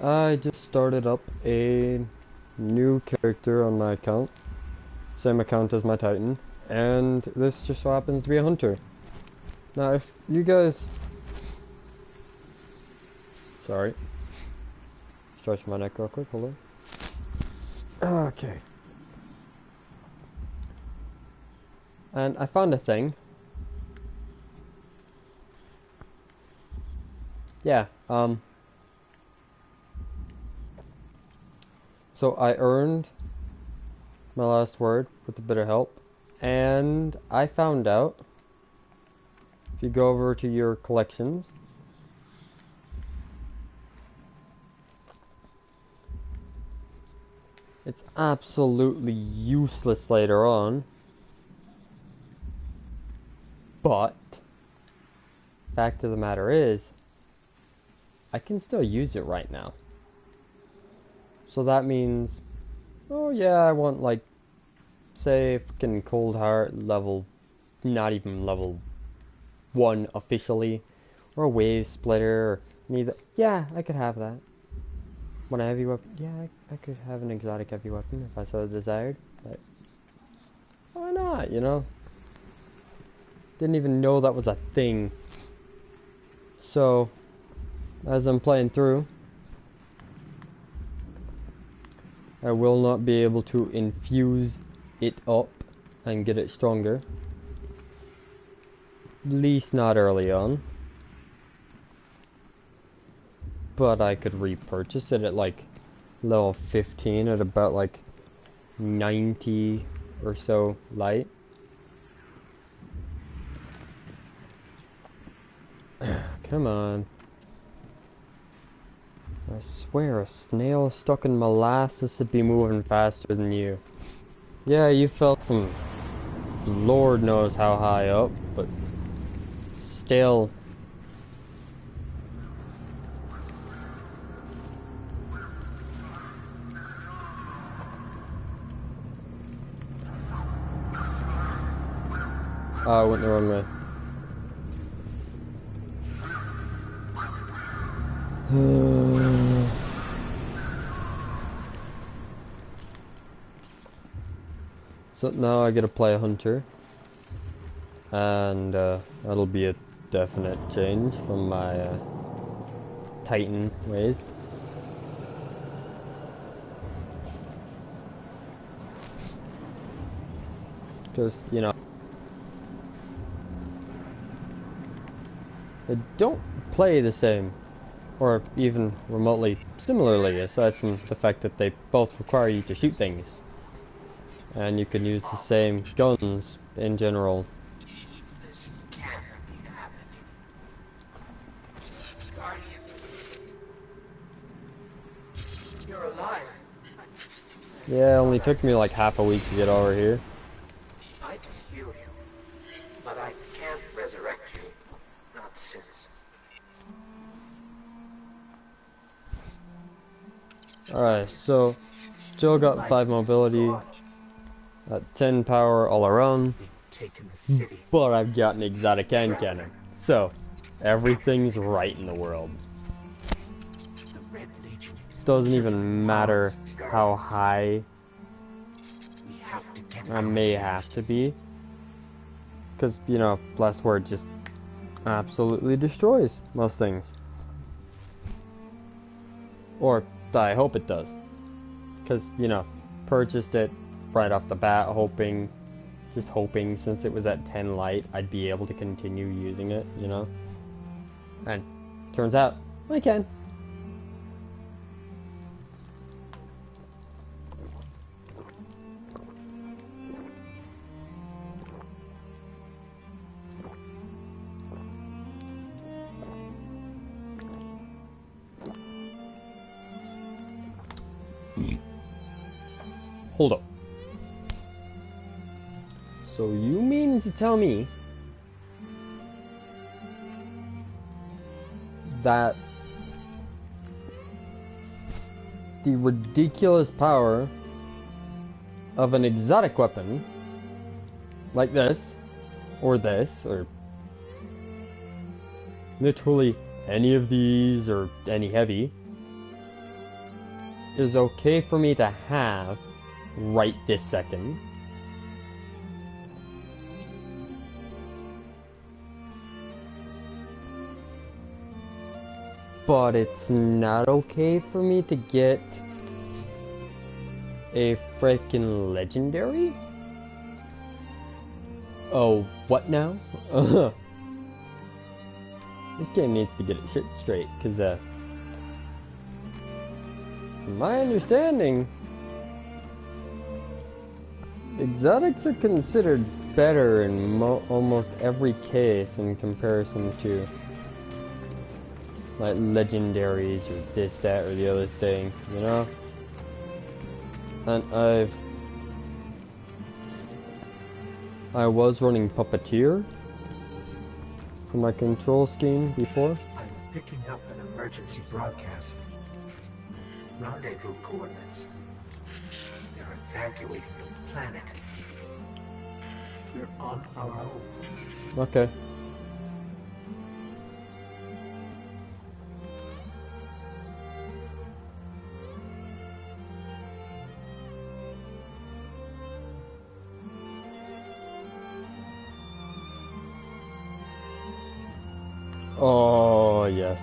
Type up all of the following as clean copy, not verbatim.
I just started up a new character on my account, same account as my Titan, and this just so happens to be a hunter. Now if you guys... Sorry. Stretch my neck real quick, hold on. Okay. And I found a thing. Yeah, so I earned my last word with a bit of help, and I found out, if you go over to your collections, it's absolutely useless later on, but fact of the matter is, I can still use it right now. So that means, oh yeah, I want like, say, fucking Cold Heart level, not even level 1 officially, or a Wave Splitter, or neither. Yeah, I could have that. Want a heavy weapon? Yeah, I could have an exotic heavy weapon if I so desired, but why not, you know? Didn't even know that was a thing. So, as I'm playing through, I will not be able to infuse it up and get it stronger. At least not early on. But I could repurchase it at like level 15 at about like 90 or so light. Come on. I swear a snail stuck in molasses would be moving faster than you. Yeah, you fell from Lord knows how high up, but still. Oh, I went the wrong way. So now I get to play a hunter, and that'll be a definite change from my Titan ways. Because, you know, they don't play the same, or even remotely similarly, aside from the fact that they both require you to shoot things. And you can use the same guns in general. This can't be happening. Guardian, you're a liar. Yeah, it only took me like half a week to get over here. I can heal you, but I can't resurrect you. Not since. Alright, so still got 5 mobility, 10 power all around, but I've got an exotic hand cannon, so everything's right in the world. Doesn't even matter how high I may have to be, because, you know, Blast Word just absolutely destroys most things. Or I hope it does, because, you know, purchased it right off the bat, just hoping since it was at 10 light, I'd be able to continue using it, you know? And turns out, I can. Hold up. So you mean to tell me that the ridiculous power of an exotic weapon like this, or literally any of these, or any heavy, is okay for me to have right this second. But it's not okay for me to get a freaking legendary? Oh, what now? This game needs to get its shit straight, because, from my understanding, exotics are considered better in almost every case in comparison to, like, legendaries or this, that, or the other thing, you know? And I was running Puppeteer for my control scheme before. I'm picking up an emergency broadcast. Rendezvous coordinates. They're evacuating the planet. We're on our own. Okay. Oh, yes.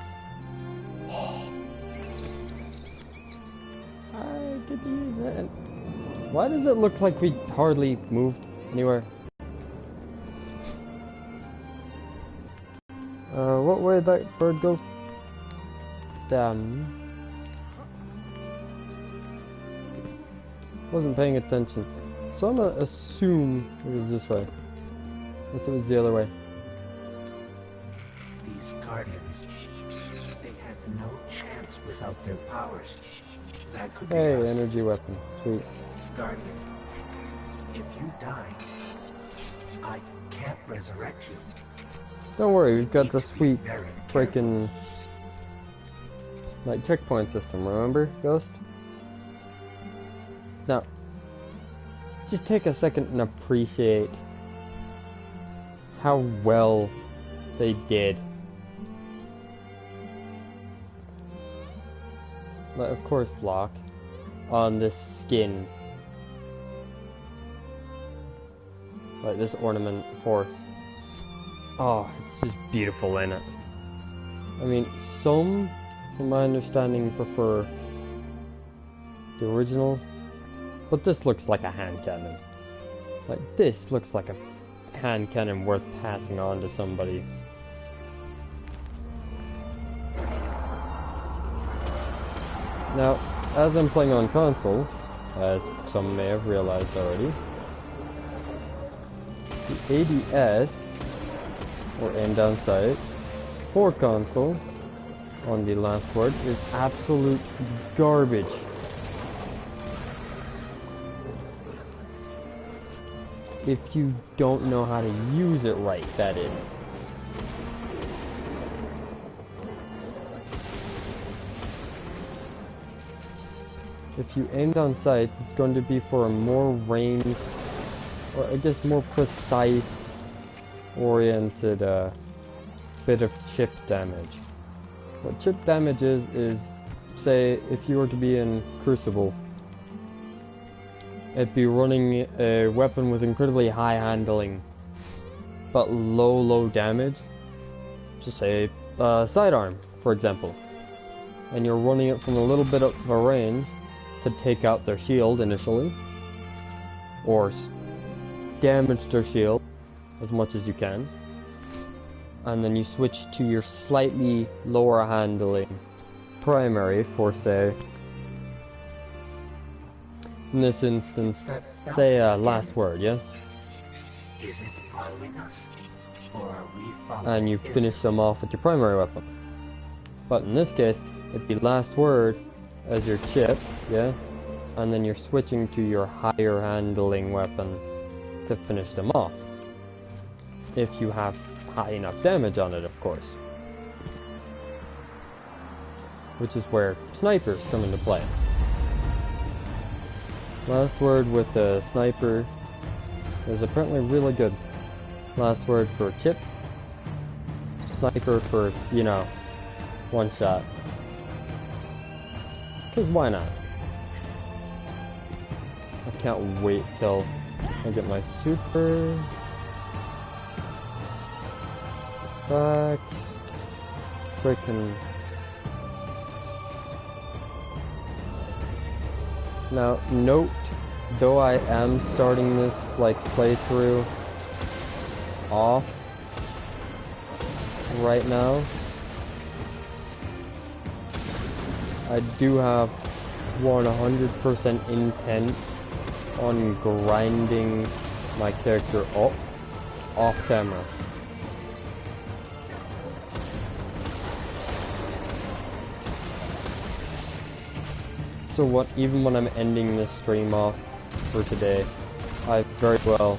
I could use it. Why does it look like we hardly moved anywhere? What way did that bird go? Down. Wasn't paying attention. So I'm gonna assume it was this way. Unless it was the other way. These Guardians, they had no chance without their powers. That could be Hey, us. energy weapon. Sweet. Guardian, if you die, I can't resurrect you. Don't worry, we've got the Need to be sweet very freaking like checkpoint system, remember, Ghost? Now, just take a second and appreciate how well they did. Like, of course, lock on this skin. Like this ornament fourth. Oh, it's just beautiful in it. I mean, some, from my understanding, prefer the original, but this looks like a hand cannon. Like, this looks like a hand cannon worth passing on to somebody. Now, as I'm playing on console, as some may have realized already, the ADS, or aim down sights, for console, on the last word, is absolute garbage. If you don't know how to use it right, that is. If you aim down sights, it's going to be for a more ranged, or I guess more precise oriented bit of chip damage. What chip damage is, say, if you were to be in Crucible, it'd be running a weapon with incredibly high handling, but low damage. Just say sidearm, for example, and you're running it from a little bit of a range to take out their shield initially, or damage their shield as much as you can, and then you switch to your slightly lower handling primary for, say, in this instance, say last word, yeah? Is it following us? Or are we following And you it? finish them off with your primary weapon. But in this case, it'd be last word as your chip, yeah? And then you're switching to your higher handling weapon to finish them off. If you have high enough damage on it, of course. Which is where snipers come into play. Last word with the sniper is apparently really good. Last word for chip. Sniper for, you know, one shot. Because why not? I can't wait till I get my super back. Frickin'. Now, note, though I am starting this, like, playthrough off right now, I do have 100% intent on grinding my character up off camera. So what, even when I'm ending this stream off for today, I very well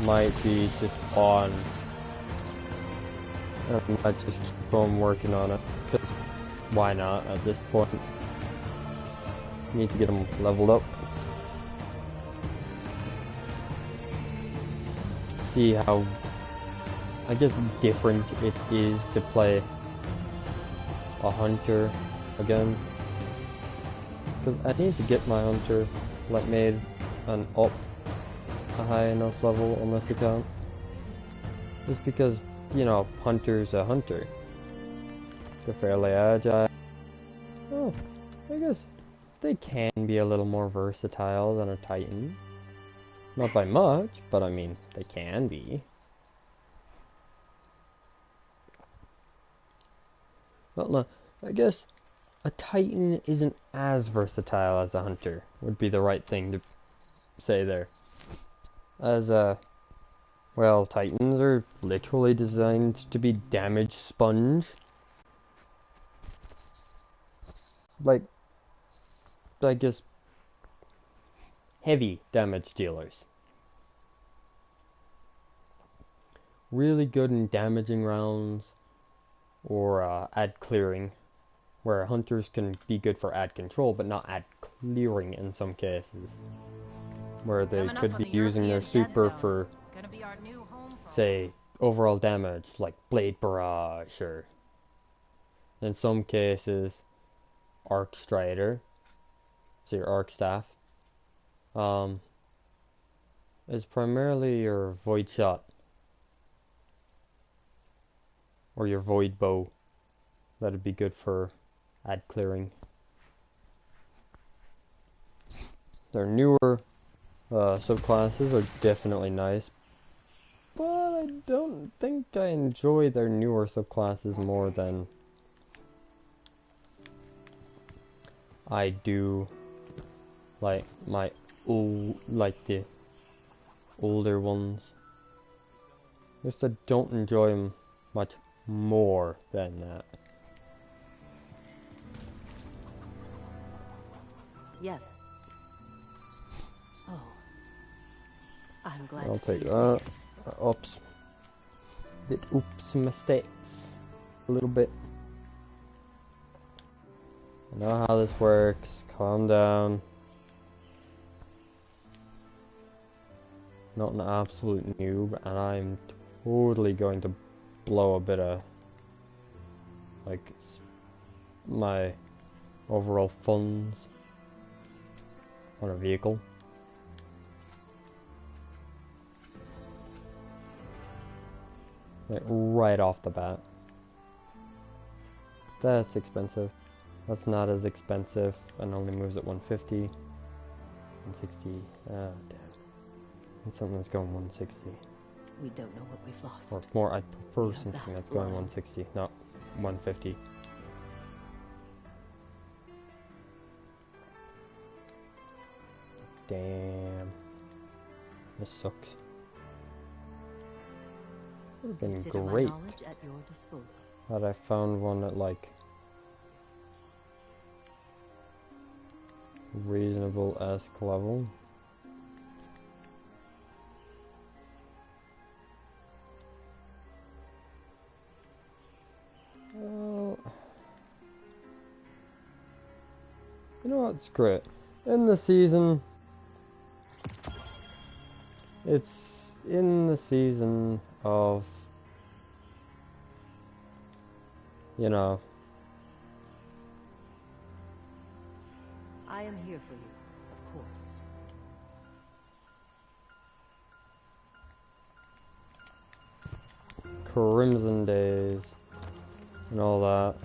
might be just on, and I just keep on working on it, because why not at this point? Need to get them leveled up. See how, I guess, different it is to play a hunter again. Because I need to get my hunter like made and up a high enough level on this account. Just because, you know, hunter's a hunter. They're fairly agile. Oh, I guess they can be a little more versatile than a titan. Not by much, but I mean, they can be. But no, I guess a titan isn't as versatile as a hunter, would be the right thing to say there. As well, titans are literally designed to be damage sponge. Like, I guess, heavy damage dealers. Really good in damaging rounds or ad clearing, where hunters can be good for ad control but not ad clearing in some cases, where they could be using their super for, say, overall damage like blade barrage, or in some cases arc strider, so your arc staff is primarily your void shot or your void bow. That'd be good for ad clearing. Their newer subclasses are definitely nice, but I don't think I enjoy their newer subclasses more than I do like my the older ones. Just I don't enjoy them much more than that. Yes. Oh. I'm glad I'll to see take you that. safe. Oops. Did oops mistakes a little bit. I know how this works. Calm down. Not an absolute noob, and I'm totally going to blow a bit of like my overall funds on a vehicle. Like right off the bat. That's expensive. That's not as expensive and only moves at 150. 160. Ah, damn. Need something that's going 160. We don't know what we've lost. Or more, I prefer Yeah, something that that's going line. 160, not 150. Damn. This sucks. Would have been Consider my great knowledge at your disposal. had I found one at like reasonable-esque level. Well, you know what? Screw it. In the season, it's in the season of, you know, I am here for you, of course. Crimson Days and all that.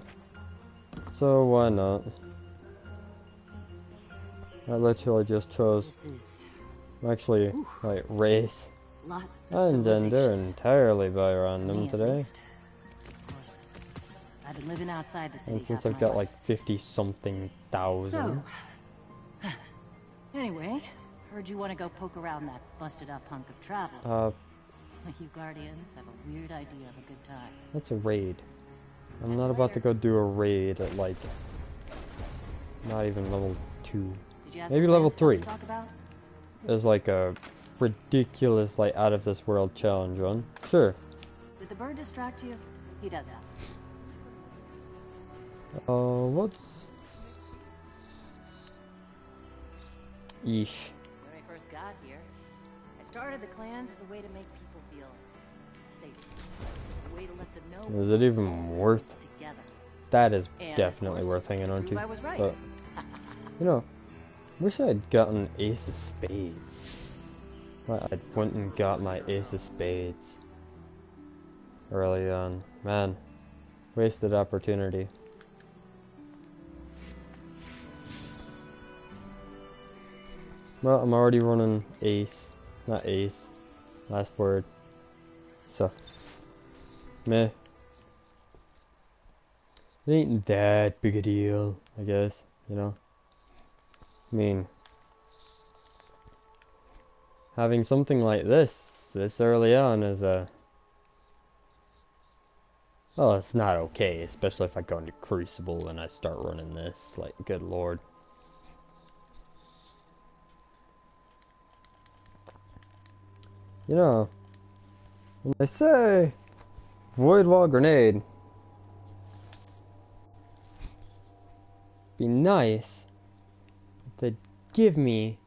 So why not? I literally just chose This is actually like race lot and of gender civilization. entirely by Me, random at today. least. Of course, I've been living outside the city. And since half I've my got life. like 50 something thousand. So, anyway, heard you want to go poke around that busted up hunk of travel. You Guardians have a weird idea of a good time. That's a raid. I'm Catch not you about to later. go do a raid at like not even level 2. Did you have Maybe some level plans 3. to talk about? There's like a ridiculous like out of this world challenge one. Sure. Did the bird distract you? He does that. What's Yeesh. When I first got here, I started the clans as a way to make people feel safe. A way to let them know. Is it even worth? Together. That is And, of definitely course, worth hanging on prove to. I was right. But you know, wish I'd gotten Ace of Spades. Well, I went and got my Ace of Spades early on. Man, wasted opportunity. Well, I'm already running Ace, not Ace. Last word. So, meh. It ain't that big a deal, I guess, you know? I mean, having something like this early on is well, it's not okay, especially if I go into Crucible and I start running this, like, good lord. You know, when they say Void Wall Grenade, be nice if they'd give me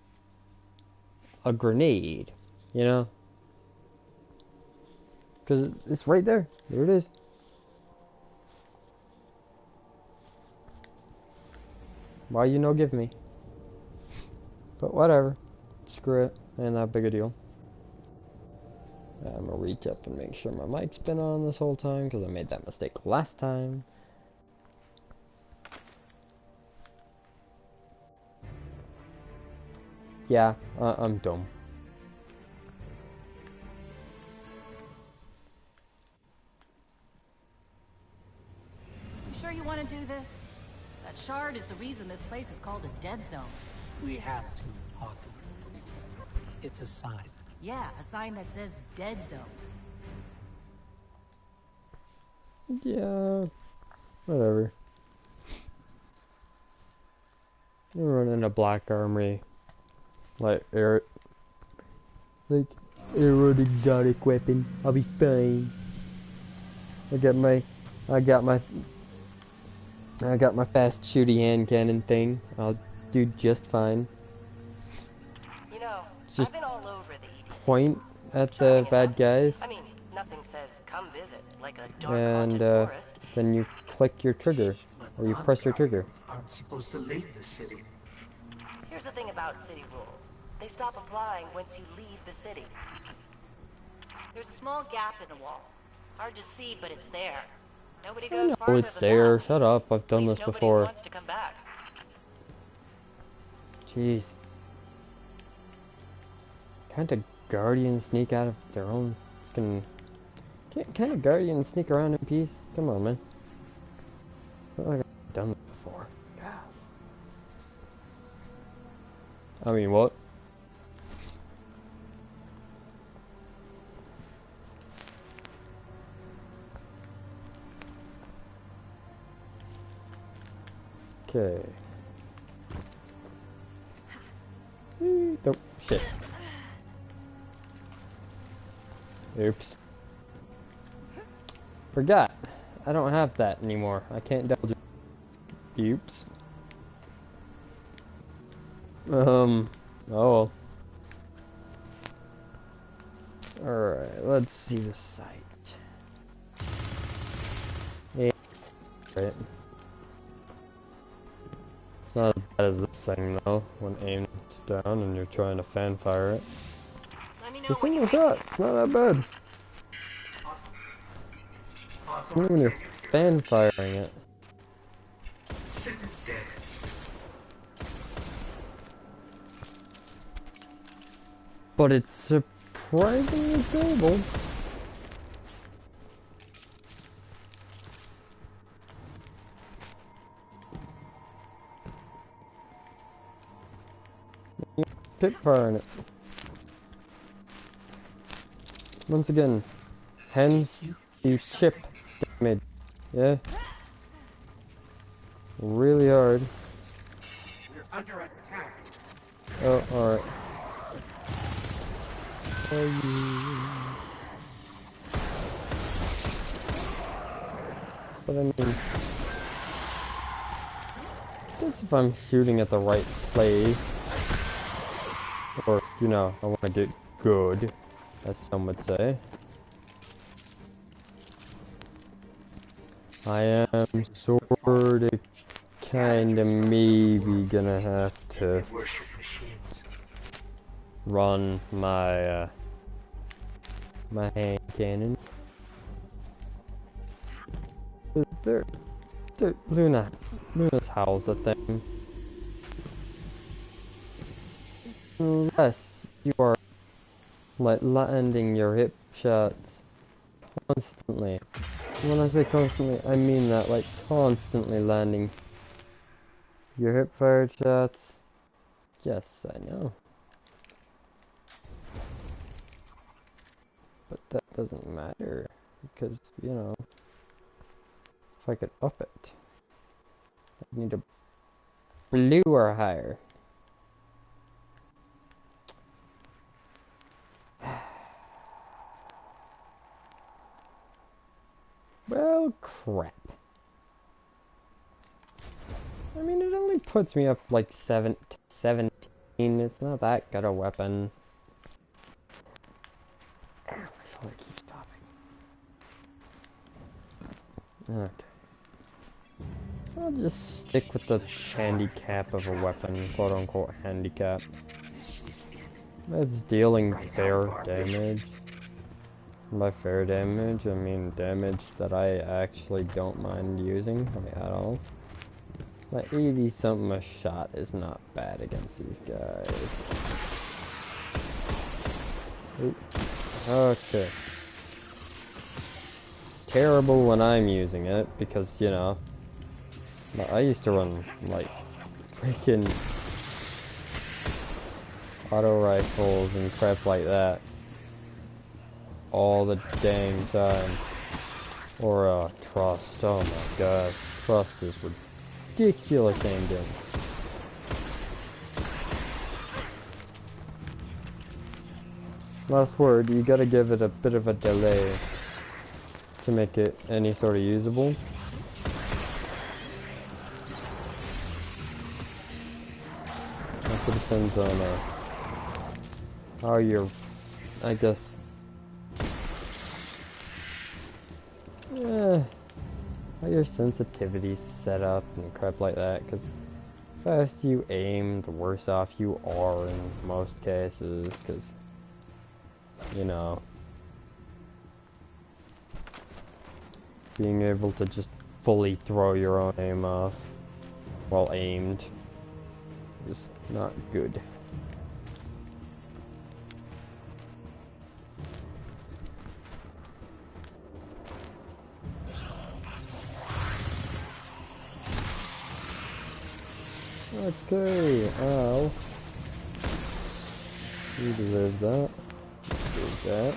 a grenade, you know? Because it's right there. There it is. Why you no give me? But whatever. Screw it. Ain't that big a deal. I'm gonna reach up and make sure my mic's been on this whole time because I made that mistake last time. Yeah, I'm dumb. You sure you want to do this? That shard is the reason this place is called a dead zone. We have to, Arthur. It's a sign. Yeah, a sign that says dead zone. Yeah, whatever. I'm running a black armory. Like aerodynamic weapon. I'll be fine. I got my fast shooty hand cannon thing. I'll do just fine. You know, Just I've been all over the EDC. point at the Charming bad enough. guys, I mean, nothing says come visit like a dark and haunted forest. then you click your trigger, or you press your trigger. Aren't supposed to leave the city. Here's the thing about city rules. They stop applying once you leave the city. There's a small gap in the wall. Hard to see, but it's there. Nobody I goes know farther it's than there. that. Shut up. I've At done least this nobody before. wants to come back. Jeez. Can't a guardian sneak out of their own fucking... Can't a guardian sneak around in peace? Come on, man. I feel like I've done this before. God. I mean, what? Okay. Nope. Shit. Oops. Forgot. I don't have that anymore. I can't double jump. Oops. Oh well. Alright, let's see the sight. Yeah. Right. It's not as bad as this thing though, when aimed down and you're trying to fanfire it. Let me know The when single shot, it's not that bad. not even a fan firing it. But it's surprisingly durable. Pip firing it. Once again, hence the chip damage. Yeah. Really hard. We're under attack. Oh, alright. But I mean, just if I'm shooting at the right place, or, you know, I want to get good, as some would say. I am sorta, kinda, maybe gonna have to run my, my hand cannon. Luna's howl's a thing. Unless you are, like, landing your hip shots constantly. When I say constantly, I mean that, like, constantly landing your hip fired shots. Yes, I know. But that doesn't matter, because, you know, if I could up it, I need a blue or higher. Well, crap. I mean, it only puts me up like 17. It's not that good a weapon. Ow, my shoulder keeps popping. Okay. I'll just stick with the handicap of a weapon, quote unquote handicap. It's dealing fair damage. By fair damage, I mean damage that I actually don't mind using, like, at all. Like 80 something a shot is not bad against these guys. Oop. Okay. It's terrible when I'm using it because, you know, I used to run like freaking auto rifles and crap like that all the dang time. Or trust. Oh my god. Trust is ridiculous aimed in. Last word, you gotta give it a bit of a delay to make it any sort of usable. Also depends on how you're, I guess, how your sensitivity's set up and crap like that, because the faster you aim, the worse off you are in most cases, because, you know, being able to just fully throw your own aim off while aimed is not good. Okay, ow. You deserve that. Deserve that.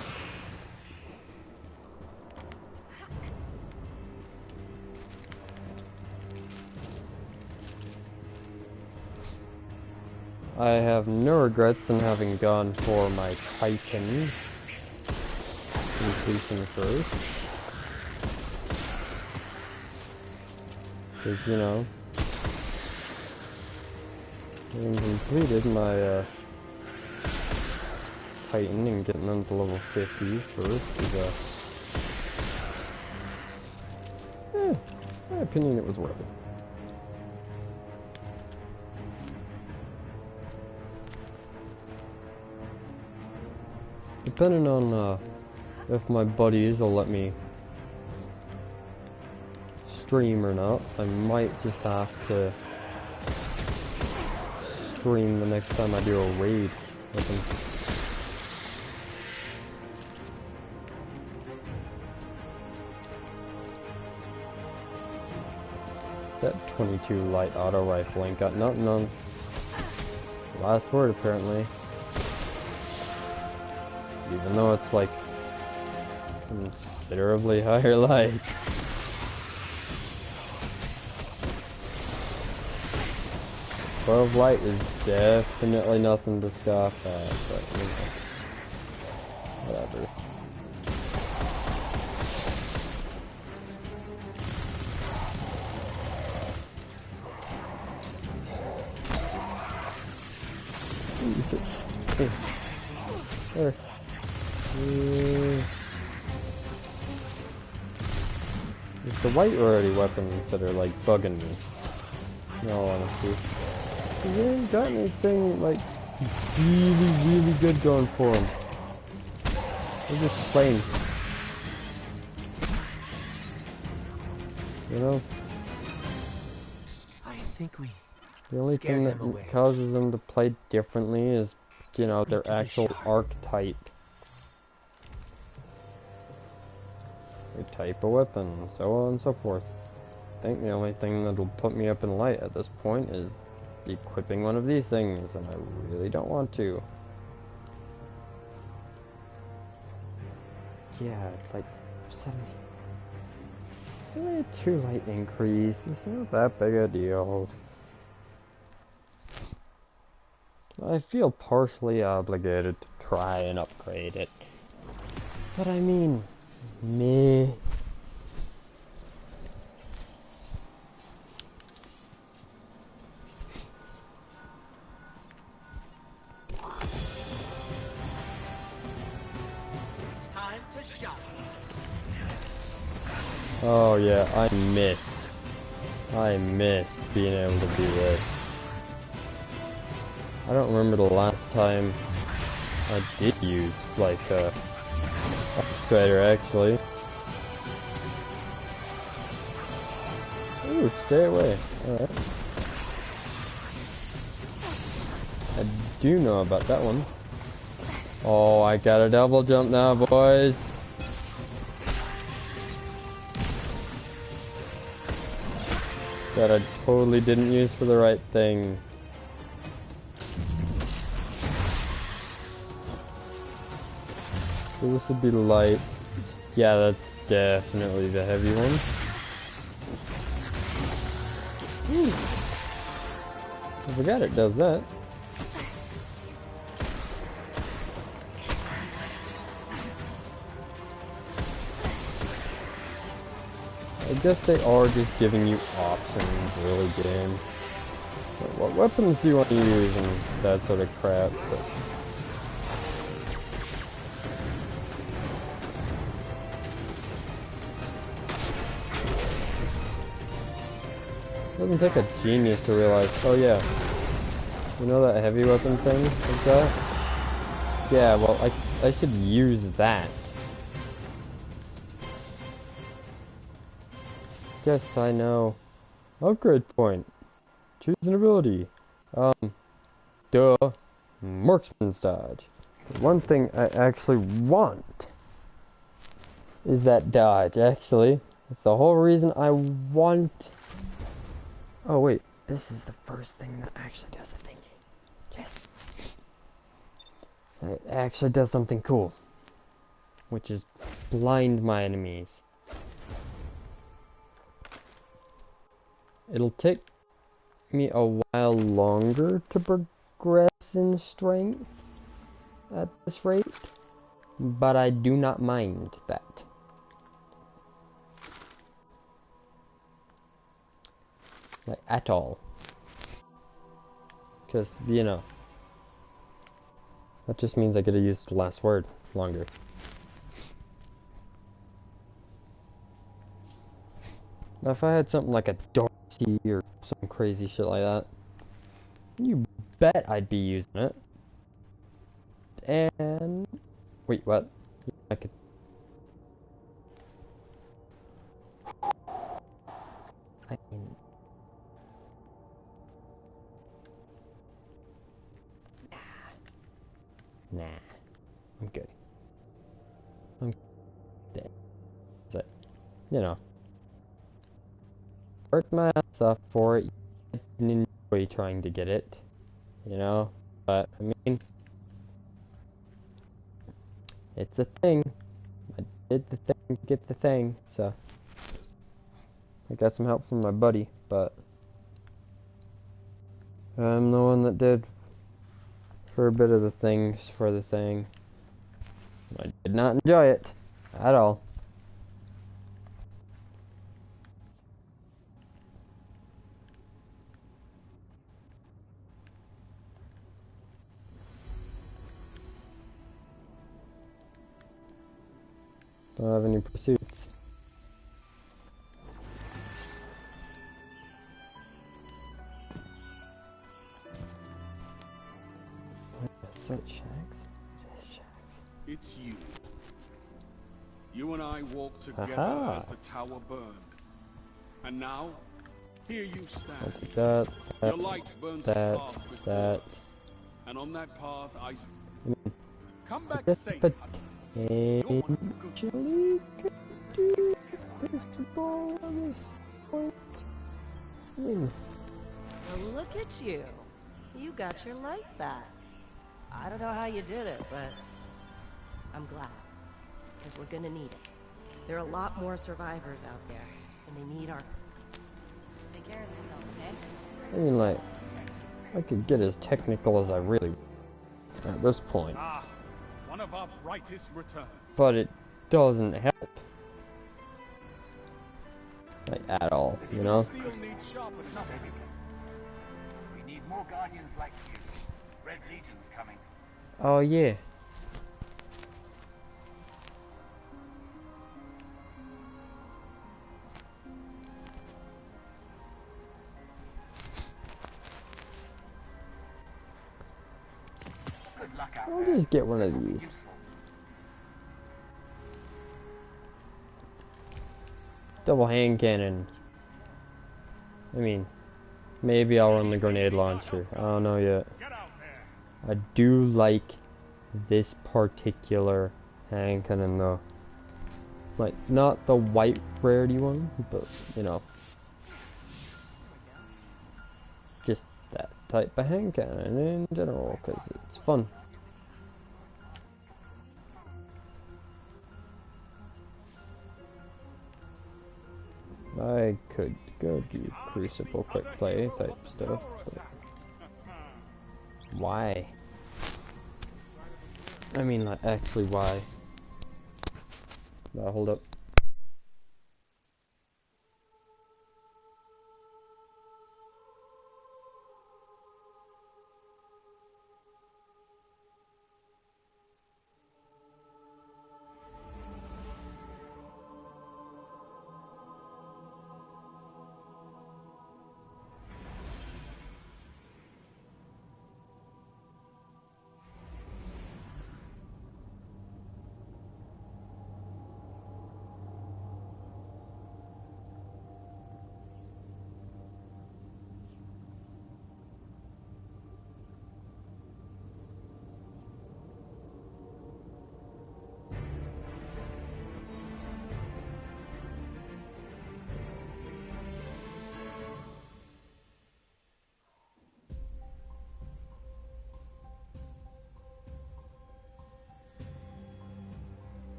I have no regrets in having gone for my Titan completion first. Because, you know, having completed my Titan and getting them to level 50 first is, in my opinion, it was worth it. Depending on if my buddies will let me stream or not. I might just have to stream the next time I do a raid with him. That 22 light auto rifle ain't got nothing on. Last word apparently. Even though it's like considerably higher light. Light is definitely nothing to scoff at, but you know, whatever. Hey. There. It's the white rarity weapons that are like bugging me. In all honesty. They ain't got anything like really good going for them. They're just plain. You know? I think we The only thing that causes them to play differently is, you know, their actual archetype. Their type of weapon, so on and so forth. I think the only thing that'll put me up in light at this point is equipping one of these things, and I really don't want to. Yeah, like 70. It's only a 2 light increase. It's not that big a deal. I feel partially obligated to try and upgrade it. But I mean, meh. time to shop. Oh yeah, I missed being able to do this. I don't remember the last time I did use like a Strider actually. Ooh, stay away. Alright. I do know about that one. Oh, I got a double jump now, boys. That I totally didn't use for the right thing. So this would be light. Yeah, that's definitely the heavy one. Ooh. I forgot it does that. I guess they are just giving you options, really, game. What weapons do you want to use and that sort of crap, but... It doesn't take a genius to realize, oh yeah, you know that heavy weapon thing like that? Yeah, well, I should use that. Yes, I know. Upgrade point. Choose an ability. Duh. Marksman's dodge. The one thing I actually want is that dodge, actually. That's the whole reason I want... Oh wait, this is the first thing that actually does a thingy. Yes. It actually does something cool. Which is blind my enemies. It'll take me a while longer to progress in strength at this rate, but I do not mind that. Like, at all. Because, you know, that just means I get to use the last word longer. Now, if I had something like a Darcy or some crazy shit like that, you bet I'd be using it. And... Wait, what? I could... Nah, I'm good. I'm dead. So, you know, worked my ass off for it. I didn't enjoy trying to get it, you know. But I mean, it's a thing. I did the thing to get the thing, so I got some help from my buddy, but I'm the one that did for a bit of the things for the thing. I did not enjoy it at all. Don't have any pursuits. Such shacks? Just shacks. It's you. You and I walked together Aha. as the tower burned. And now, here you stand. That, Your light burns a that, path before that. us. And on that path, Mm. come back safe. But You're one of the good. actually could do basketball on this point. I mean, Well, look at you. You got your light back. I don't know how you did it, but I'm glad. Because we're gonna need it. There are a lot more survivors out there, and they need our... Take care of yourself, okay? I mean, like, I could get as technical as I really want at this point, Ah, one of our brightest returns. but it doesn't help, like, at all, you know? Steel needs sharpening. We need more guardians like you. Red Legion's coming. Oh yeah. Good luck out I'll there. just get one of This will be these. useful. Double hand cannon. I mean, maybe I'll run the grenade launcher. I don't know yet. Get out there. I do like this particular hand cannon though. Like, not the white rarity one, but, you know. Just that type of hand cannon in general, because it's fun. I could go do Crucible quick play type stuff, but why? I mean, like, actually why? Hold up.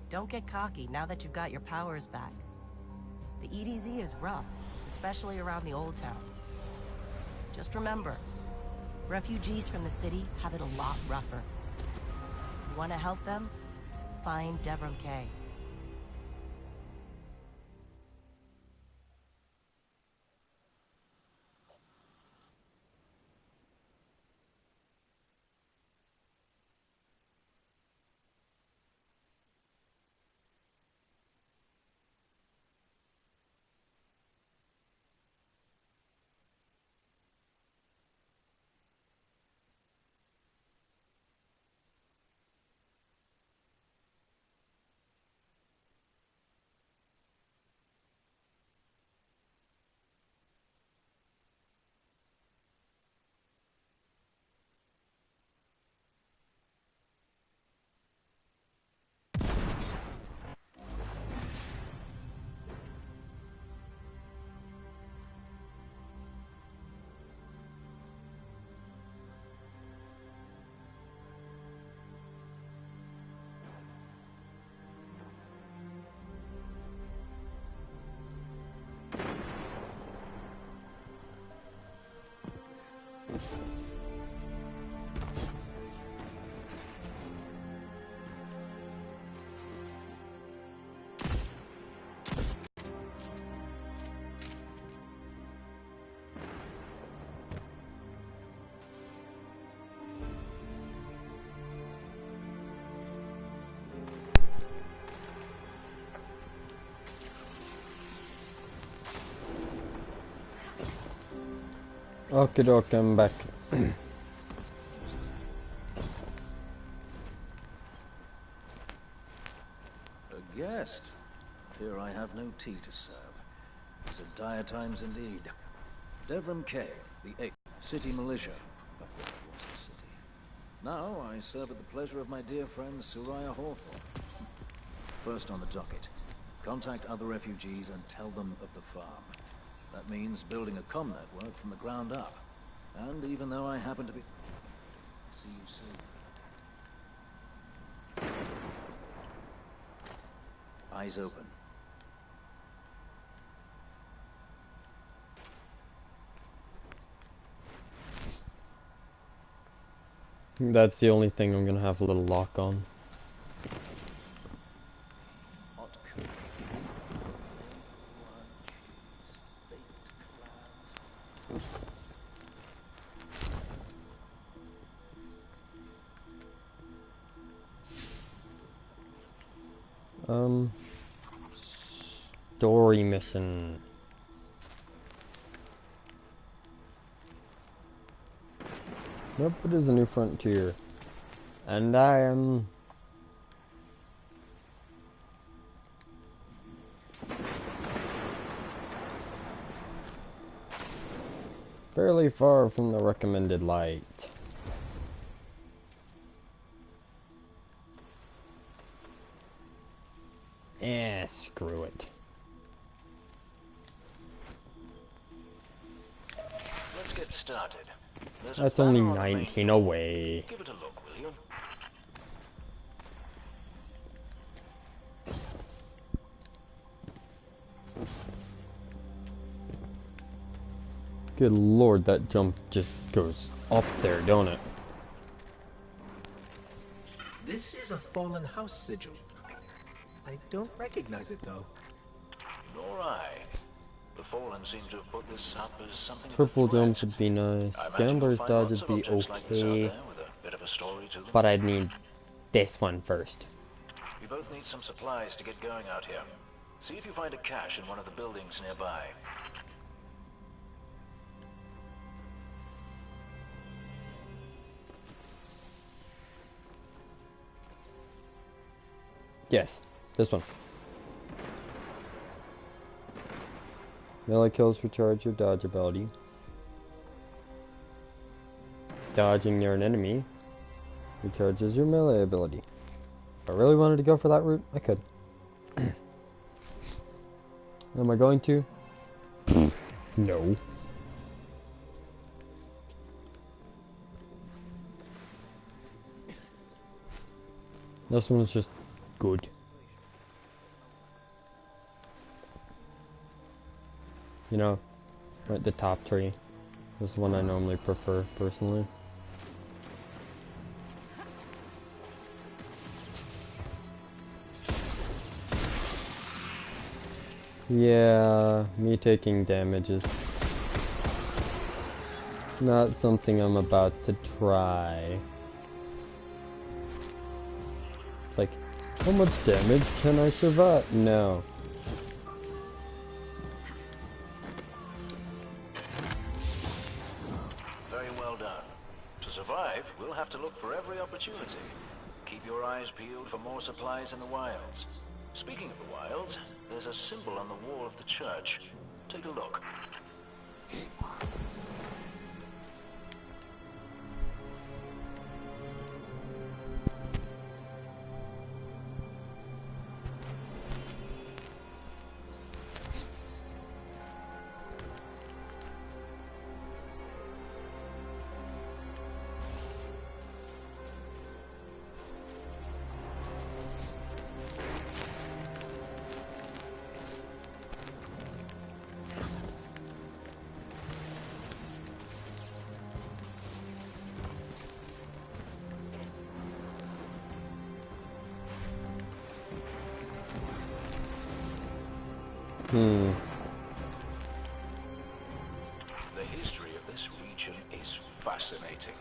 Don't get cocky now that you've got your powers back. The EDZ is rough, especially around the Old Town. Just remember, refugees from the city have it a lot rougher. You want to help them? Find Devram Kay. Okay, doke, I'm back. A guest? Fear I have no tea to serve. These are dire times indeed. Devram K, the 8th, City Militia. Back when it was a city. Now I serve at the pleasure of my dear friend Soraya Hawthorne. First on the docket, contact other refugees and tell them of the farm. That means building a comm network from the ground up. And even though I happen to be... See you soon. Eyes open. That's the only thing I'm gonna have a little lock on. Hot cookie. Story mission. Nope, it is a new frontier. And I am... fairly far from the recommended light. Screw it. Let's get started. That's only 19 away. Give it a look, will you? Good lord, that jump just goes up there, don't it? This is a fallen house sigil. I don't recognize it though. Nor I. The Fallen seem to have put this up as something Triple of a threat. jump would be nice. I imagine Gambler's you'll find dodge lots would of be objects like this out okay, there with a bit of a story to them. but I'd need this one first. We both need some supplies to get going out here. See if you find a cache in one of the buildings nearby. Yes, this one. Melee kills recharge your dodge ability. Dodging near an enemy recharges your melee ability. If I really wanted to go for that route, I could. Am I going to? No. This one's just good. You know, right, the top tree. This is one I normally prefer, personally. Yeah, me taking damage is not something I'm about to try. Like, how much damage can I survive? No. Very well done. To survive, we'll have to look for every opportunity. Keep your eyes peeled for more supplies in the wilds. Speaking of the wilds, there's a symbol on the wall of the church. Take a look. Hmm. The history of this region is fascinating.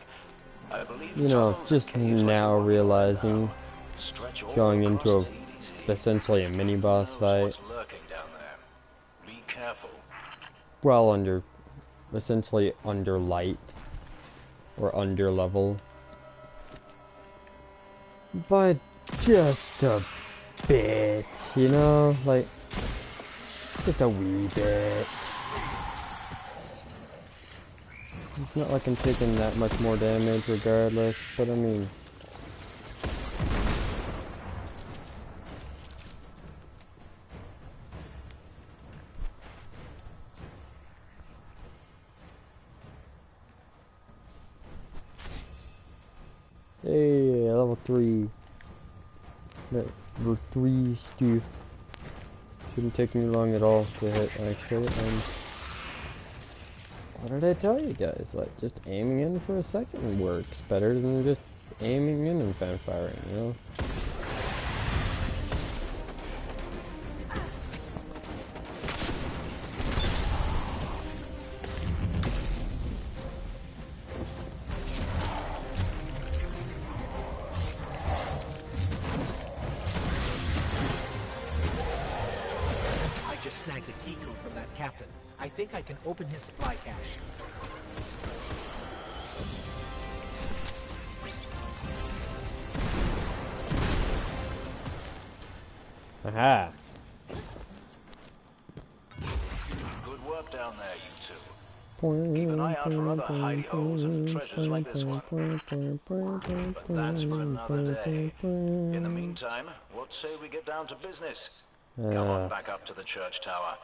I believe You know, tunnels and just caves like the now one we're on realizing, now stretch all going across into the EDZ. essentially a mini boss Who knows fight, what's lurking down there? Be careful. well essentially under light, or under level, but just a bit, you know, like, just a wee bit. It's not like I'm taking that much more damage regardless, but I mean... Hey, level 3. Level 3 stuff. Shouldn't take me long at all to hit, actually. What did I tell you guys? Like, just aiming in for a second works better than just aiming in and fan firing, you know? I just snagged the key code from that captain. I think I can open his supply cache. Aha! Good work down there, you two. Keep an eye out for other hidey holes and treasures like this one. But that's for another day. In the meantime, what say we get down to business? Come on back up to the church tower.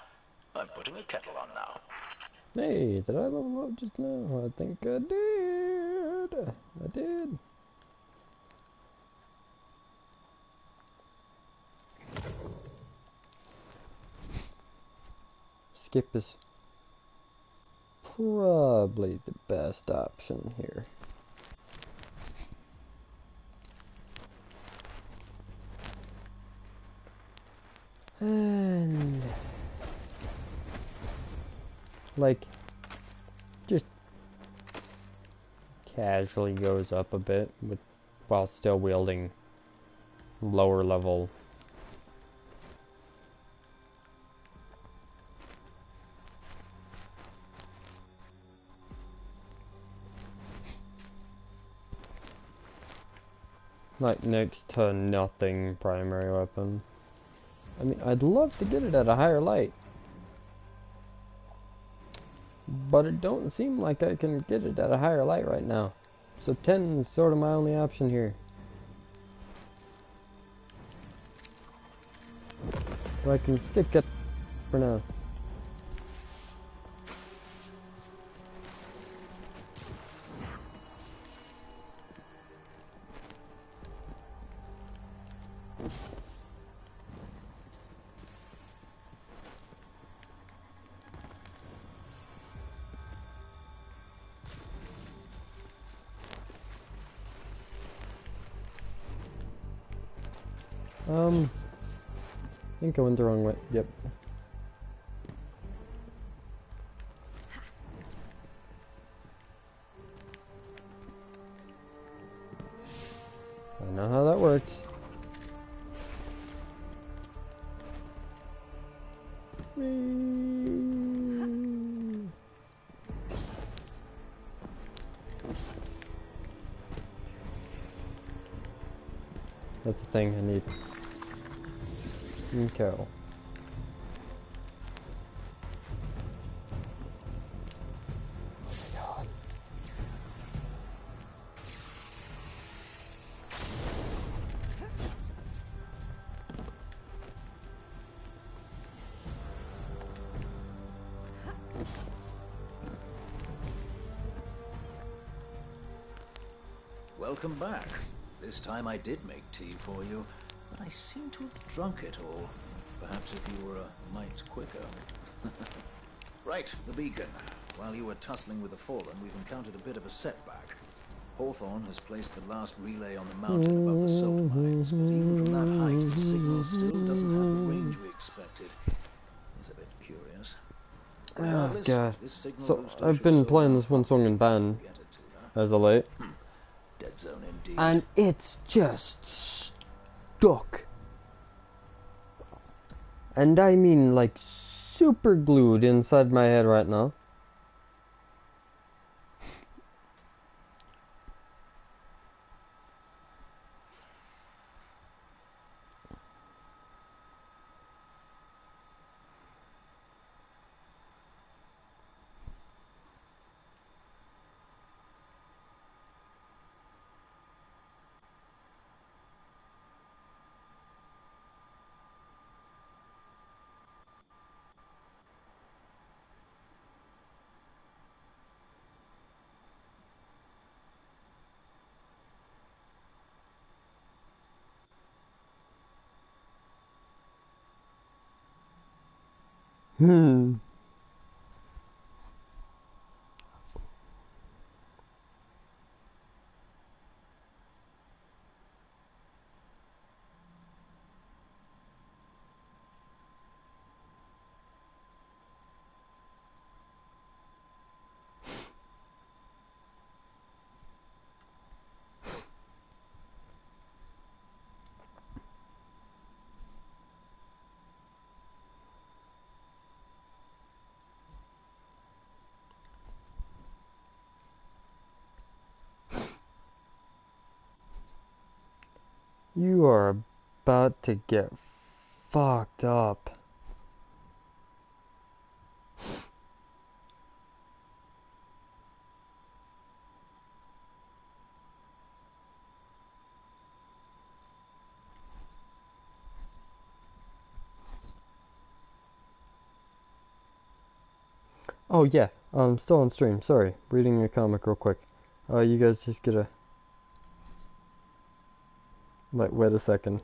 I'm putting a kettle on now. Hey, did I level up just now? I think I did. I did. Skip is probably the best option here. And like, just casually goes up a bit with while still wielding lower level. Like next to nothing primary weapon. I mean, I'd love to get it at a higher light, but it don't seem like I can get it at a higher light right now. So 10 is sort of my only option here. So I can stick it for now. I think I went the wrong way. Yep. I know how that works. That's the thing I need. Okay. Welcome back. This time I did make tea for you, but I seem to have drunk it all. Perhaps if you were a mite quicker. Right, the beacon. While you were tussling with the Fallen, we've encountered a bit of a setback. Hawthorne has placed the last relay on the mountain above the salt mines, but even from that height, the signal still doesn't have the range we expected. It's a curious. Oh Regardless, god. this signal So booster I've should been serve playing our this one song in purpose. band Get it to her. as of late, Dead zone indeed. and it's just stuck. And I mean like super glued inside my head right now. You are about to get fucked up. Oh yeah, still on stream. Sorry, reading a comic real quick. You guys just get a like. Wait a second.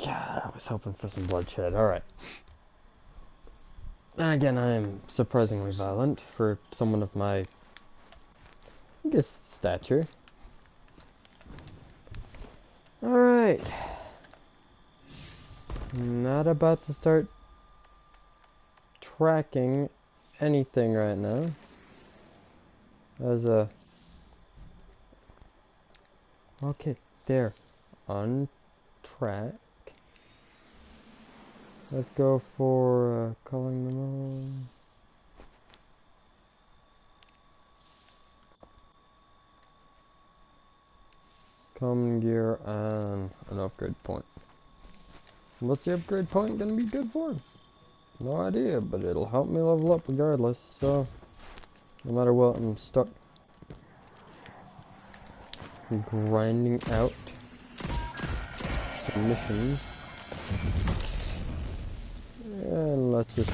God, I was hoping for some bloodshed. All right. And again, I am surprisingly violent for someone of my, I guess, stature. All right. Not about to start tracking anything right now. As a okay, there, on track. Let's go for calling them on. Common gear and an upgrade point. What's the upgrade point gonna be good for? No idea, but it'll help me level up regardless, so no matter what, I'm stuck grinding out some missions. And let's just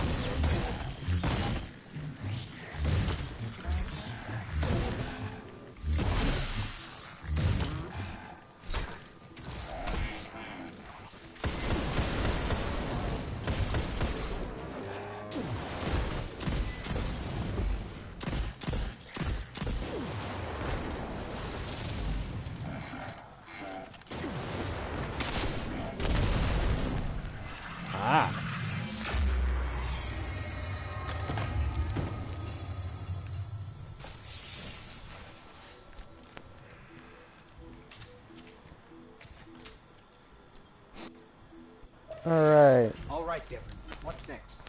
All right, Devon. What's next?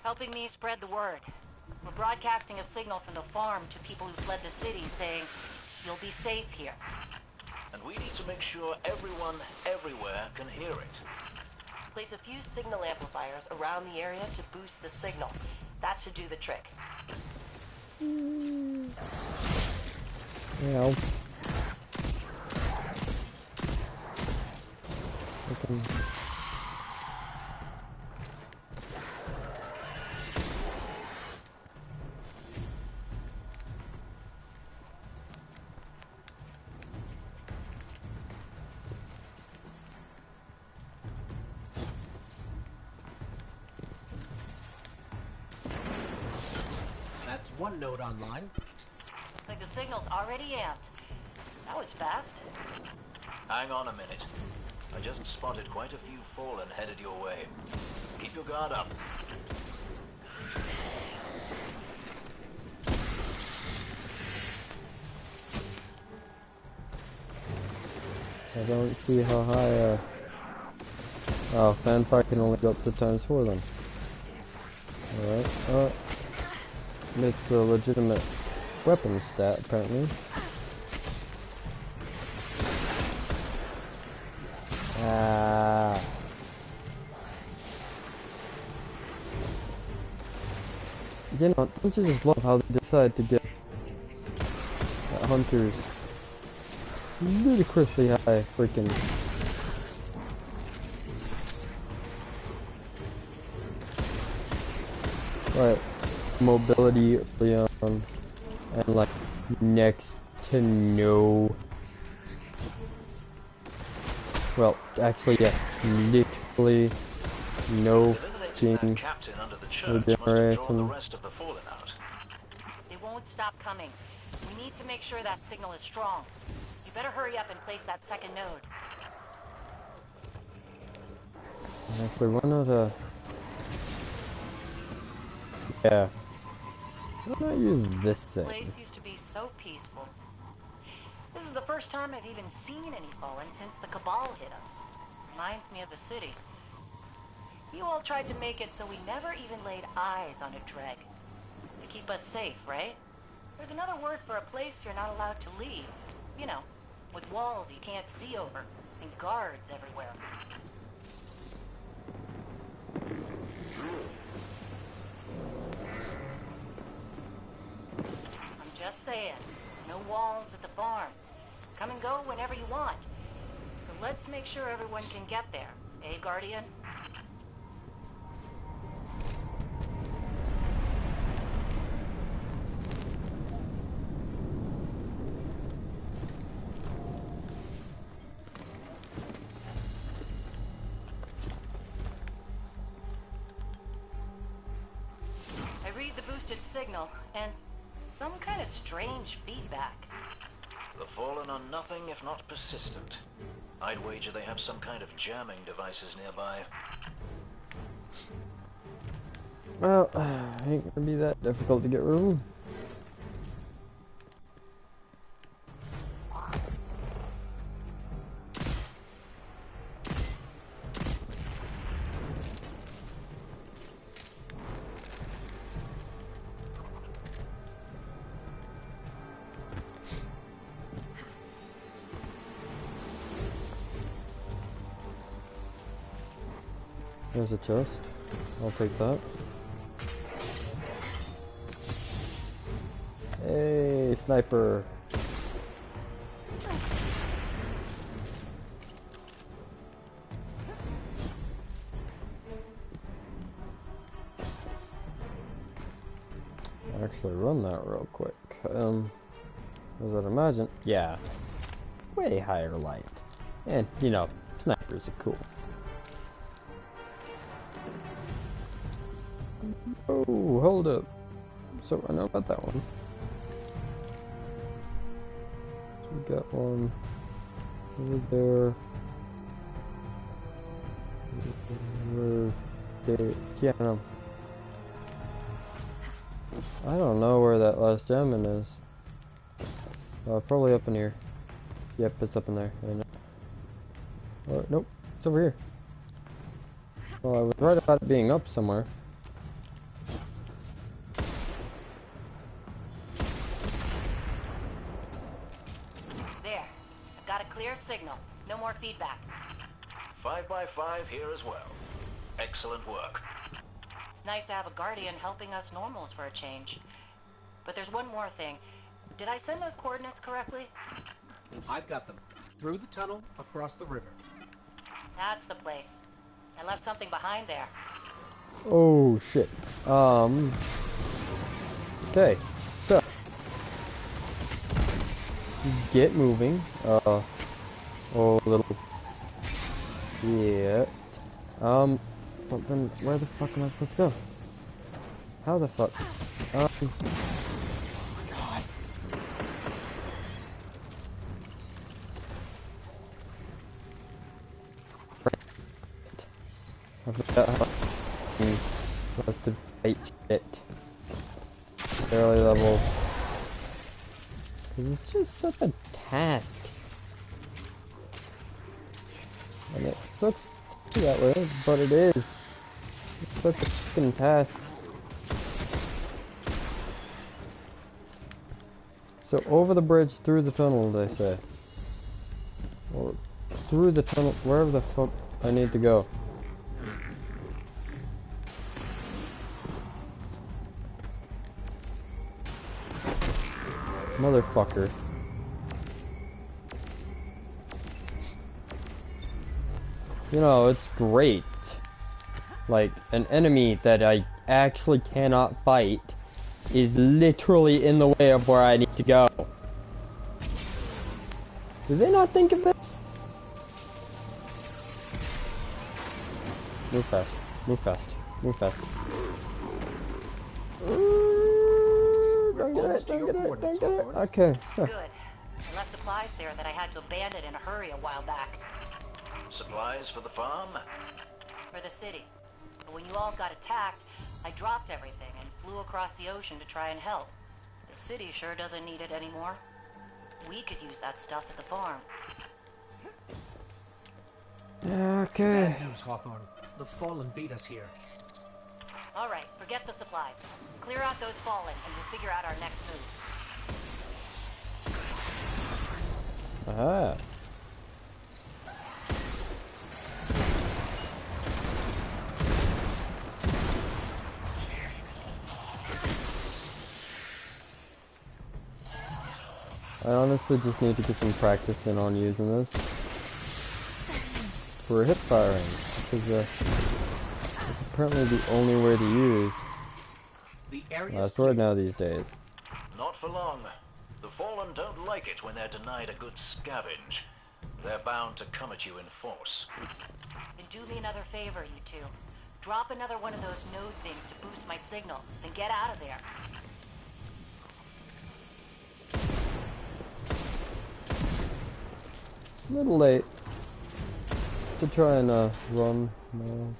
Helping me spread the word. We're broadcasting a signal from the farm to people who fled the city saying, you'll be safe here. And we need to make sure everyone, everywhere can hear it. Place a few signal amplifiers around the area to boost the signal. That should do the trick. yeah. That's one node online. Looks like the signal's already amped. That was fast. Hang on a minute. I just spotted quite a few fallen headed your way. Keep your guard up. I don't see how high, oh, fanfire can only go up to ×4 then. Alright, it's a legitimate weapon stat, apparently. You know, don't you just love how they decide to get hunters ludicrously high freaking right mobility early on and like next to no, well actually yeah, literally no fucking regeneration. They won't stop coming. We need to make sure that signal is strong. You better hurry up and place that second node. Actually, why not, yeah. Why not use this thing? This place used to be so peaceful. This is the first time I've even seen any fallen since the Cabal hit us. Reminds me of the city. You all tried to make it so we never even laid eyes on a Dreg. To keep us safe, right? There's another word for a place you're not allowed to leave. You know, with walls you can't see over, and guards everywhere. I'm just saying, no walls at the farm. Come and go whenever you want. So let's make sure everyone can get there, eh, Guardian? Signal, and some kind of strange feedback. The Fallen are nothing if not persistent. I'd wager they have some kind of jamming devices nearby. Well, ain't gonna be that difficult to get rid of them. There's a chest. I'll take that. Hey, sniper. Actually run that real quick. As I'd imagine, yeah, way higher light. And, you know, snipers are cool. Oh, hold up. So I know about that one. So we got one over there. Yeah, no. I don't know where that last gem is. Probably up in here. Yep, it's up in there. I know. Oh, nope, it's over here. Well, I was right about it being up somewhere. There. I've got a clear signal. No more feedback. 5x5 here as well. Excellent work. It's nice to have a Guardian helping us normals for a change. But there's one more thing. Did I send those coordinates correctly? I've got them. Through the tunnel, across the river. That's the place. I left something behind there. Oh shit. Okay, so get moving. Oh, little shit. But then where the fuck am I supposed to go? How the fuck? God. I forgot how was to fight shit. Early levels. Cause it's just such a task. And it sucks to be that way, but it is. It's such a fucking task. So over the bridge, through the tunnel, they say. Or through the tunnel, wherever the fuck I need to go. Motherfucker. You know, it's great. Like, an enemy that I actually cannot fight is literally in the way of where I need to go. Do they not think of this? Move fast. Move fast. Move fast. Don't get it. Don't get it. Don't get it. Okay. Huh. Good. I left supplies there that I had to abandon in a hurry a while back. Supplies for the farm? For the city. But when you all got attacked, I dropped everything and flew across the ocean to try and help. The city sure doesn't need it anymore. We could use that stuff at the farm. Okay. Bad news, Hawthorne. The Fallen beat us here. All right, forget the supplies. Clear out those Fallen, and we'll figure out our next move. Aha. I honestly just need to get some practice in on using this for hip firing, because it's apparently the only way to use The area last word now these days. Not for long. The Fallen don't like it when they're denied a good scavenge. They're bound to come at you in force. Then do me another favor, you two. Drop another one of those node things to boost my signal, then get out of there. A little late to try and run now,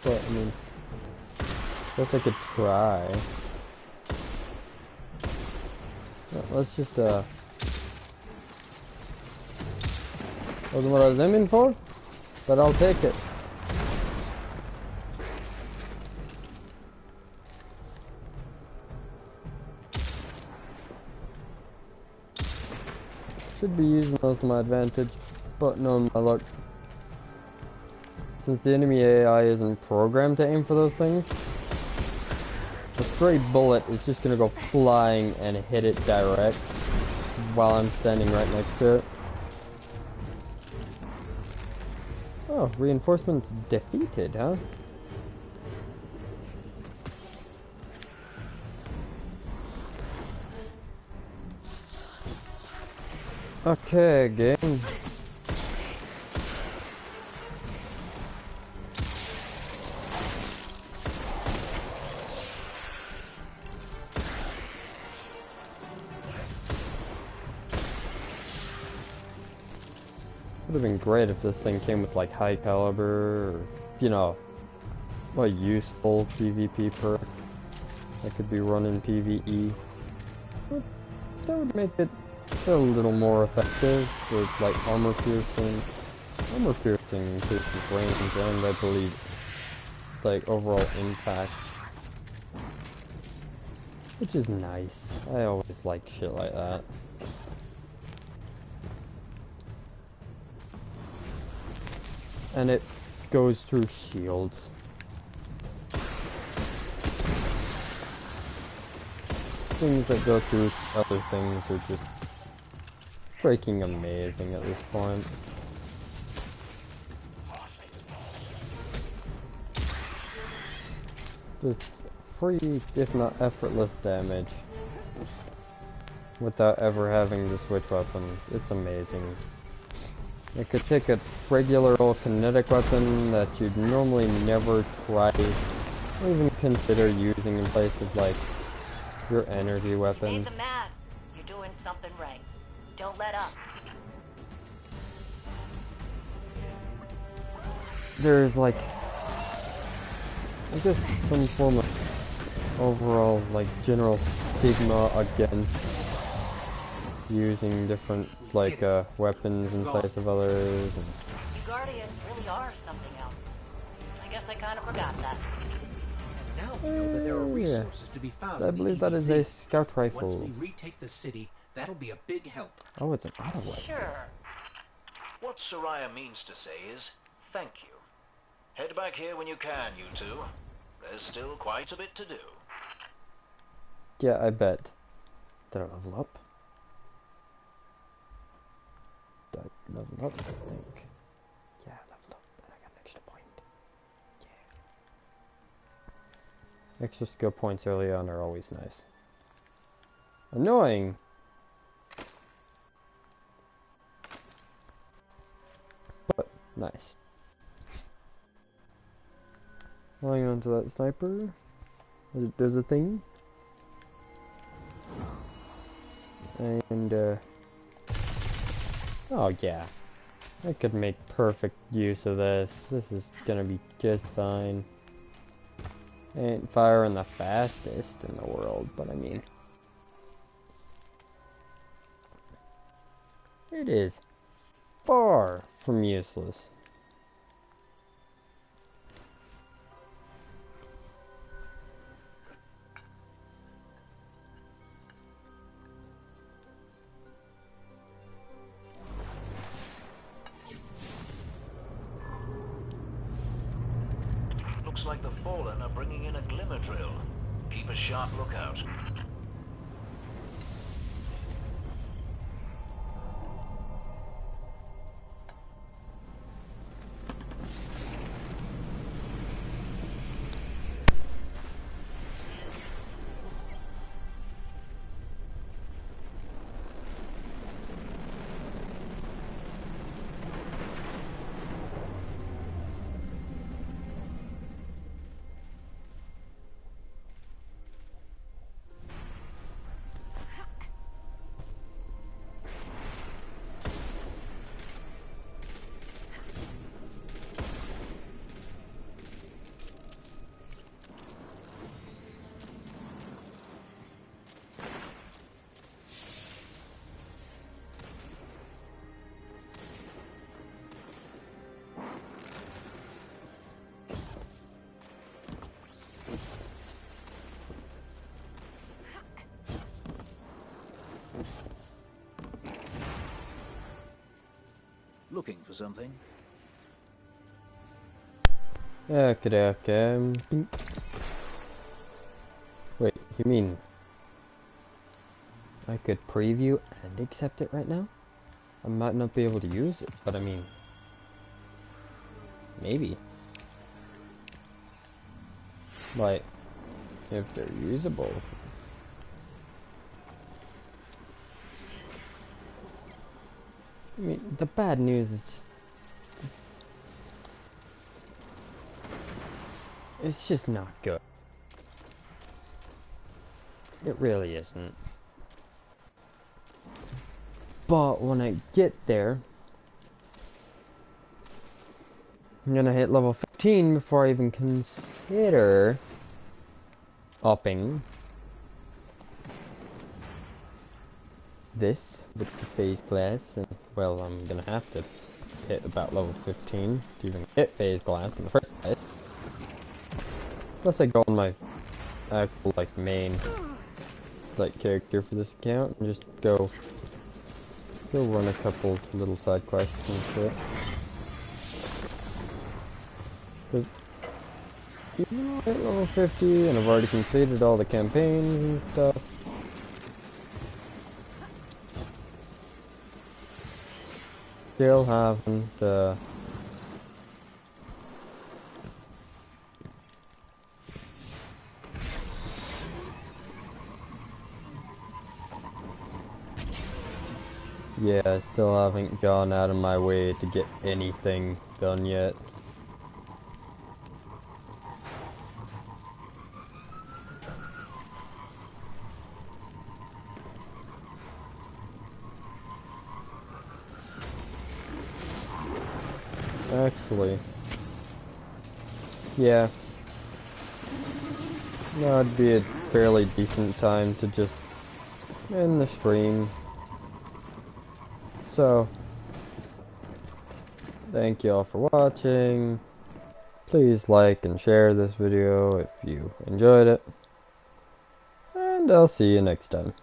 but I mean, guess I could try. Yeah, let's just wasn't what I was aiming for, but I'll take it. Should be using those to my advantage, but no, my luck. Since the enemy AI isn't programmed to aim for those things, a stray bullet is just gonna go flying and hit it direct while I'm standing right next to it. Oh, reinforcements defeated, huh? Okay, game. Would have been great if this thing came with like high caliber, or, you know, a useful PvP perk that could be run in PvE. But that would make it a little more effective with like armor piercing. Armor piercing increases range and I believe like overall impact, which is nice. I always like shit like that. And it goes through shields. Things that go through other things are just freaking amazing at this point. Just free, if not effortless damage without ever having to switch weapons. It's amazing. It could take a regular old kinetic weapon that you'd normally never try or even consider using in place of like your energy weapon. Made them mad. You're doing something right. Don't let up. There's like I guess some form of overall, like, general stigma against using different, like, weapons in place of others. And You Guardians really are something else. I guess I kind of forgot that. And now we know that there are resources to be found I in the believe that is a EDZ. scout Once rifle. we retake the city, that'll be a big help. Oh, it's an auto weapon. Sure. What Soraya means to say is, thank you. Head back here when you can, you two. There's still quite a bit to do. Yeah, I bet. Did I level up? Did I level up? I think. Yeah, I leveled up, and I got an extra point. Yeah. Extra skill points early on are always nice. Annoying! But nice. Hang on to that sniper. There's a thing. And, oh yeah. I could make perfect use of this. This is gonna be just fine. Ain't firing the fastest in the world, but I mean... it is far from useless. Looks like the Fallen are bringing in a glimmer drill. Keep a sharp lookout. Looking for something? Okay. Wait, you mean I could preview and accept it right now? I might not be able to use it, but I mean, maybe. Like, if they're usable. I mean, the bad news is just... it's just not good. It really isn't. But when I get there, I'm gonna hit level 15 before I even consider upping this with the phase glass, and well, I'm gonna have to hit about level 15 to even hit phase glass in the first place. Unless I go on my actual like main like character for this account and just go run a couple little side quests and shit. Because even though I hit level 50 and I've already completed all the campaigns and stuff, still haven't yeah, I still haven't gone out of my way to get anything done yet. Actually, yeah, Now it'd be a fairly decent time to just end the stream. So, thank you all for watching. Please like and share this video if you enjoyed it. And I'll see you next time.